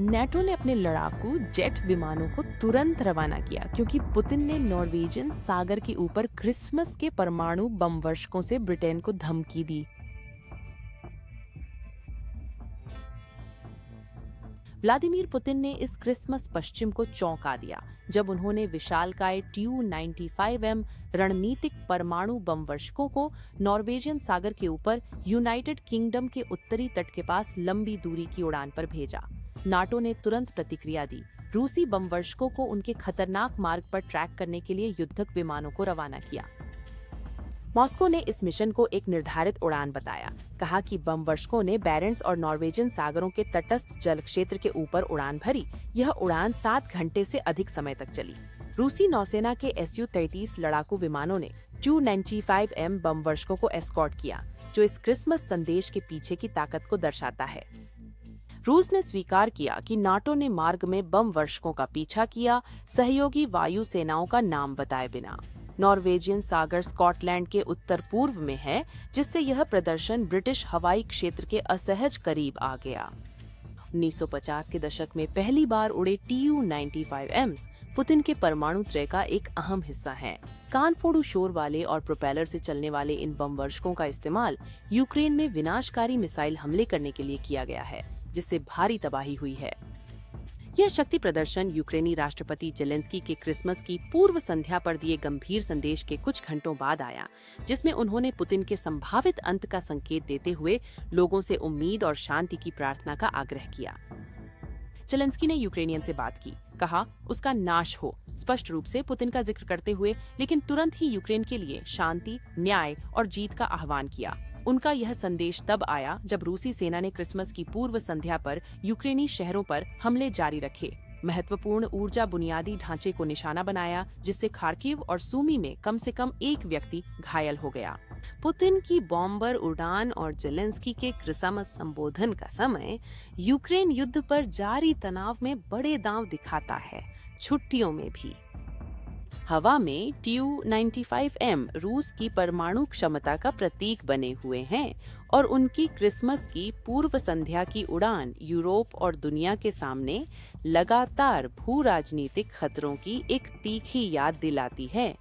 NATO ने अपने लड़ाकू जेट विमानों को तुरंत रवाना किया क्योंकि पुतिन ने नॉर्वेजियन सागर के ऊपर क्रिसमस के परमाणु बम वर्षकों से ब्रिटेन को धमकी दी। व्लादिमीर पुतिन ने इस क्रिसमस पश्चिम को चौंका दिया जब उन्होंने विशालकाय Tu-95M रणनीतिक परमाणु बम वर्षकों को नॉर्वेजियन सागर के ऊपर यूनाइटेड किंगडम के उत्तरी तट के पास लंबी दूरी की उड़ान पर भेजा। नाटो ने तुरंत प्रतिक्रिया दी, रूसी बम वर्षकों को उनके खतरनाक मार्ग पर ट्रैक करने के लिए युद्धक विमानों को रवाना किया। मॉस्को ने इस मिशन को एक निर्धारित उड़ान बताया, कहा कि बम वर्षकों ने बैरेंट्स और नॉर्वेजियन सागरों के तटस्थ जल क्षेत्र के ऊपर उड़ान भरी। यह उड़ान 7 घंटे से अधिक समय तक चली। रूसी नौसेना के Su-33 लड़ाकू विमानों ने Tu-95M बम वर्षकों को एस्कॉर्ट किया, जो इस क्रिसमस संदेश के पीछे की ताकत को दर्शाता है। रूस ने स्वीकार किया कि नाटो ने मार्ग में बम वर्षकों का पीछा किया, सहयोगी वायु सेनाओं का नाम बताए बिना। नॉर्वेजियन सागर स्कॉटलैंड के उत्तर पूर्व में है, जिससे यह प्रदर्शन ब्रिटिश हवाई क्षेत्र के असहज करीब आ गया। 1950 के दशक में पहली बार उड़े Tu-95Ms पुतिन के परमाणु त्रय का एक अहम हिस्सा हैं। कानफोड़ू शोर वाले और प्रोपेलर से चलने वाले इन बम वर्षकों का इस्तेमाल यूक्रेन में विनाशकारी मिसाइल हमले करने के लिए किया गया है, जिससे भारी तबाही हुई है। यह शक्ति प्रदर्शन यूक्रेनी राष्ट्रपति जेलेंस्की के क्रिसमस की पूर्व संध्या पर दिए गंभीर संदेश के कुछ घंटों बाद आया, जिसमें उन्होंने पुतिन के संभावित अंत का संकेत देते हुए लोगों से उम्मीद और शांति की प्रार्थना का आग्रह किया। जेलेंस्की ने यूक्रेनियन से बात की, कहा उसका नाश हो, स्पष्ट रूप से पुतिन का जिक्र करते हुए, लेकिन तुरंत ही यूक्रेन के लिए शांति, न्याय और जीत का आह्वान किया। उनका यह संदेश तब आया जब रूसी सेना ने क्रिसमस की पूर्व संध्या पर यूक्रेनी शहरों पर हमले जारी रखे, महत्वपूर्ण ऊर्जा बुनियादी ढांचे को निशाना बनाया, जिससे खार्किव और सूमी में कम से कम एक व्यक्ति घायल हो गया। पुतिन की बॉम्बर उड़ान और जेलेंस्की के क्रिसमस संबोधन का समय यूक्रेन युद्ध पर जारी तनाव में बड़े दांव दिखाता है। छुट्टियों में भी हवा में Tu-95M रूस की परमाणु क्षमता का प्रतीक बने हुए हैं और उनकी क्रिसमस की पूर्व संध्या की उड़ान यूरोप और दुनिया के सामने लगातार भू राजनीतिक खतरों की एक तीखी याद दिलाती है।